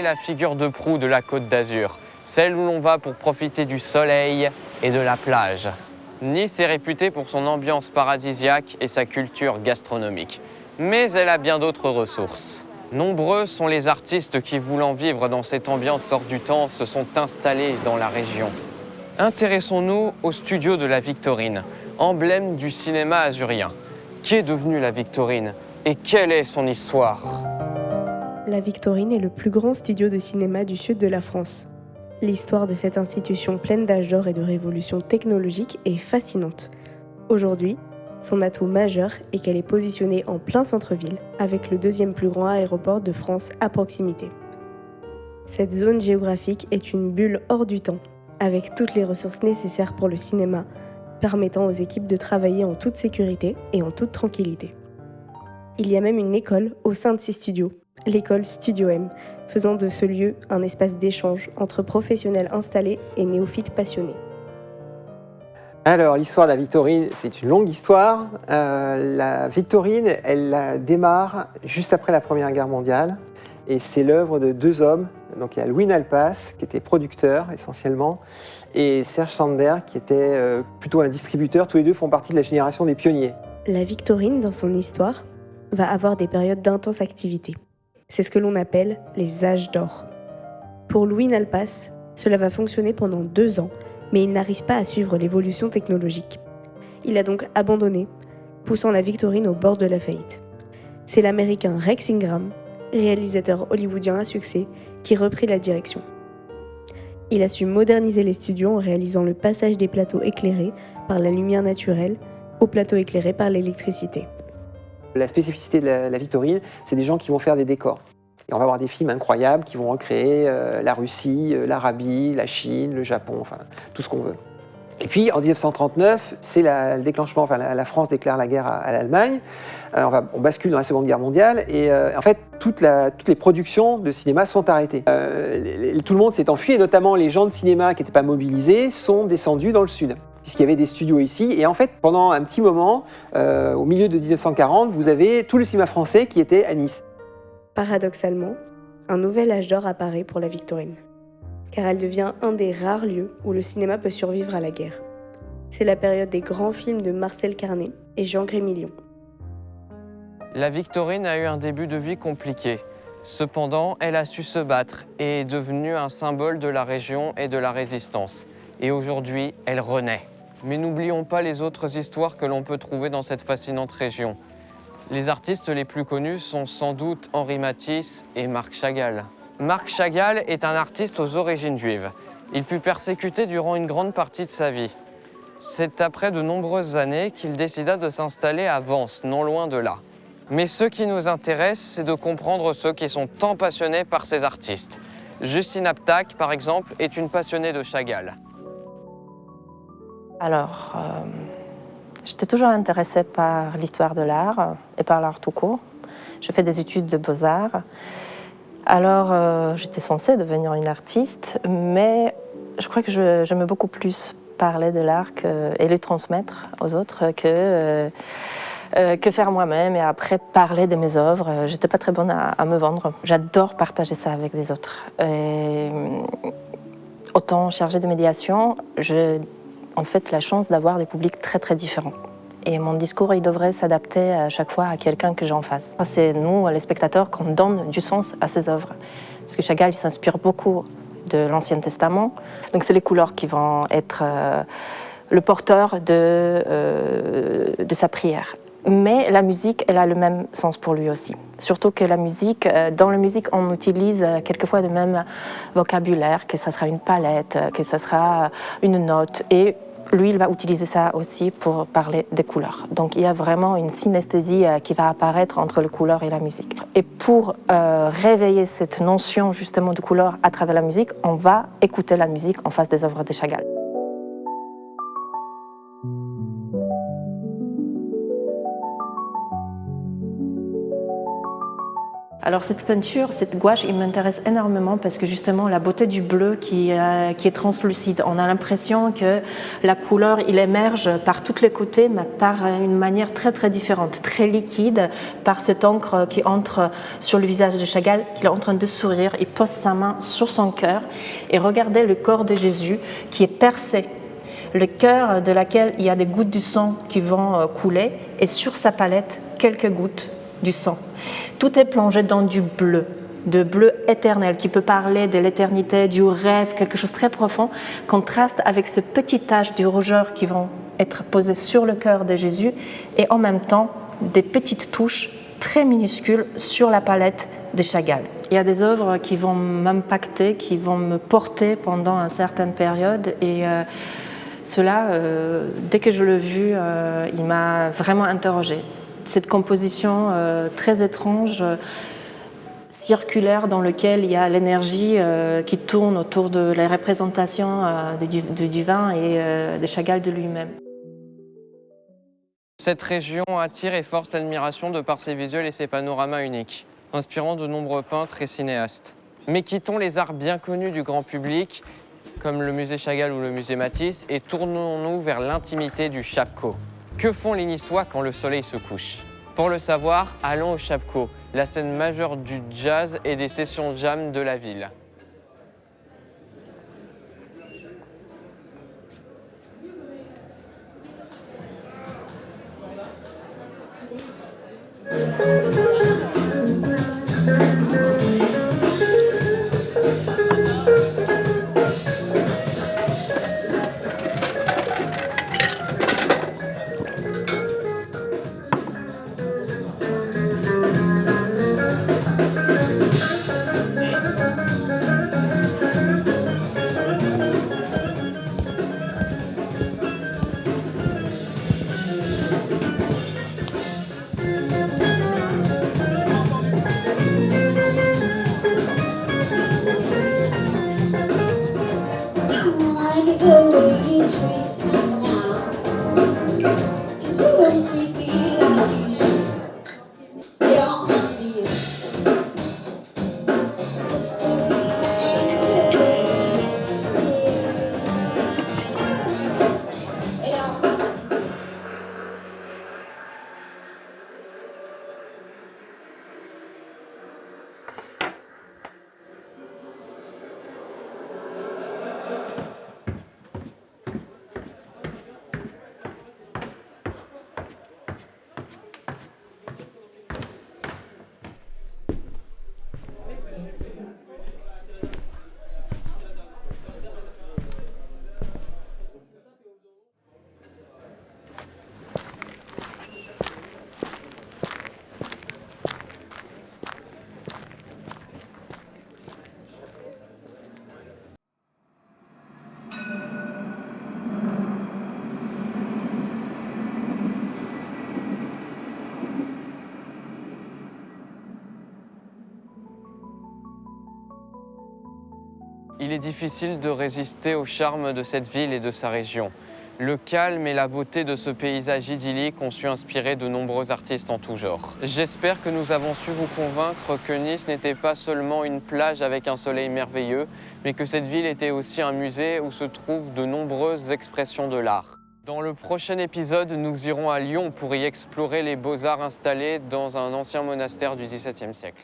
la figure de proue de la Côte d'Azur, celle où l'on va pour profiter du soleil et de la plage. Nice est réputée pour son ambiance paradisiaque et sa culture gastronomique. Mais elle a bien d'autres ressources. Nombreux sont les artistes qui, voulant vivre dans cette ambiance hors du temps, se sont installés dans la région. Intéressons-nous au studio de la Victorine, emblème du cinéma azurien. Qu'est devenue la Victorine et quelle est son histoire? La Victorine est le plus grand studio de cinéma du sud de la France. L'histoire de cette institution pleine d'âge d'or et de révolutions technologiques est fascinante. Aujourd'hui, son atout majeur est qu'elle est positionnée en plein centre-ville, avec le deuxième plus grand aéroport de France à proximité. Cette zone géographique est une bulle hors du temps, avec toutes les ressources nécessaires pour le cinéma, permettant aux équipes de travailler en toute sécurité et en toute tranquillité. Il y a même une école au sein de ces studios, l'école Studio M, faisant de ce lieu un espace d'échange entre professionnels installés et néophytes passionnés. Alors, l'histoire de la Victorine, c'est une longue histoire. La Victorine, elle démarre juste après la Première Guerre mondiale. Et c'est l'œuvre de deux hommes. Donc, il y a Louis Nalpas, qui était producteur essentiellement, et Serge Sandberg, qui était plutôt un distributeur. Tous les deux font partie de la génération des pionniers. La Victorine, dans son histoire, va avoir des périodes d'intense activité. C'est ce que l'on appelle les âges d'or. Pour Louis Nalpas, cela va fonctionner pendant 2 ans, mais il n'arrive pas à suivre l'évolution technologique. Il a donc abandonné, poussant la Victorine au bord de la faillite. C'est l'Américain Rex Ingram, réalisateur hollywoodien à succès, qui reprit la direction. Il a su moderniser les studios en réalisant le passage des plateaux éclairés par la lumière naturelle aux plateaux éclairés par l'électricité. La spécificité de la Victorine, c'est des gens qui vont faire des décors. Et on va avoir des films incroyables qui vont recréer la Russie, l'Arabie, la Chine, le Japon, enfin tout ce qu'on veut. Et puis en 1939, c'est le déclenchement, enfin la France déclare la guerre à l'Allemagne. On bascule dans la Seconde Guerre mondiale et en fait toutes les productions de cinéma sont arrêtées. Tout le monde s'est enfui et notamment les gens de cinéma qui n'étaient pas mobilisés sont descendus dans le sud, puisqu'il y avait des studios ici. Et en fait, pendant un petit moment, au milieu de 1940, vous avez tout le cinéma français qui était à Nice. Paradoxalement, un nouvel âge d'or apparaît pour la Victorine, car elle devient un des rares lieux où le cinéma peut survivre à la guerre. C'est la période des grands films de Marcel Carné et Jean Grémillion. La Victorine a eu un début de vie compliqué. Cependant, elle a su se battre et est devenue un symbole de la région et de la résistance. Et aujourd'hui, elle renaît. Mais n'oublions pas les autres histoires que l'on peut trouver dans cette fascinante région. Les artistes les plus connus sont sans doute Henri Matisse et Marc Chagall. Marc Chagall est un artiste aux origines juives. Il fut persécuté durant une grande partie de sa vie. C'est après de nombreuses années qu'il décida de s'installer à Vence, non loin de là. Mais ce qui nous intéresse, c'est de comprendre ceux qui sont tant passionnés par ces artistes. Justine Aptac, par exemple, est une passionnée de Chagall. Alors, j'étais toujours intéressée par l'histoire de l'art et par l'art tout court. J'ai fait des études de beaux-arts. Alors, j'étais censée devenir une artiste, mais je crois que j'aimais beaucoup plus parler de l'art et le transmettre aux autres que faire moi-même et après parler de mes œuvres. J'étais pas très bonne à me vendre. J'adore partager ça avec des autres. Et, autant chargée de médiation, j'ai en fait la chance d'avoir des publics très très différents. Et mon discours, il devrait s'adapter à chaque fois à quelqu'un que j'ai en face. C'est nous, les spectateurs, qu'on donne du sens à ces œuvres. Parce que Chagall, il s'inspire beaucoup de l'Ancien Testament. Donc c'est les couleurs qui vont être le porteur de sa prière. Mais la musique, elle a le même sens pour lui aussi. Surtout que la musique, dans la musique, on utilise quelquefois le même vocabulaire, que ça sera une palette, que ça sera une note. Et lui, il va utiliser ça aussi pour parler des couleurs. Donc il y a vraiment une synesthésie qui va apparaître entre les couleurs et la musique. Et pour réveiller cette notion justement de couleur à travers la musique, on va écouter la musique en face des œuvres de Chagall. Alors cette peinture, cette gouache, il m'intéresse énormément parce que justement la beauté du bleu qui est translucide. On a l'impression que la couleur, il émerge par tous les côtés, mais par une manière très très différente, très liquide, par cette encre qui entre sur le visage de Chagall, qui est en train de sourire. Il pose sa main sur son cœur et regardez le corps de Jésus qui est percé. Le cœur de laquelle il y a des gouttes du sang qui vont couler et sur sa palette, quelques gouttes du sang. Tout est plongé dans du bleu, de bleu éternel qui peut parler de l'éternité, du rêve, quelque chose de très profond, contraste avec ce petit tache de rougeur qui vont être posées sur le cœur de Jésus et en même temps des petites touches très minuscules sur la palette de Chagall. Il y a des œuvres qui vont m'impacter, qui vont me porter pendant une certaine période et cela, dès que je l'ai vu, il m'a vraiment interrogée. Cette composition très étrange, circulaire, dans laquelle il y a l'énergie qui tourne autour de la représentation du vin et de Chagall de lui-même. Cette région attire et force l'admiration de par ses visuels et ses panoramas uniques, inspirant de nombreux peintres et cinéastes. Mais quittons les arts bien connus du grand public, comme le musée Chagall ou le musée Matisse, et tournons-nous vers l'intimité du Chapco. Que font les Niçois quand le soleil se couche? Pour le savoir, allons au Chapco, la scène majeure du jazz et des sessions jam de la ville. Il est difficile de résister au charme de cette ville et de sa région. Le calme et la beauté de ce paysage idyllique ont su inspirer de nombreux artistes en tout genre. J'espère que nous avons su vous convaincre que Nice n'était pas seulement une plage avec un soleil merveilleux, mais que cette ville était aussi un musée où se trouvent de nombreuses expressions de l'art. Dans le prochain épisode, nous irons à Lyon pour y explorer les beaux-arts installés dans un ancien monastère du XVIIe siècle.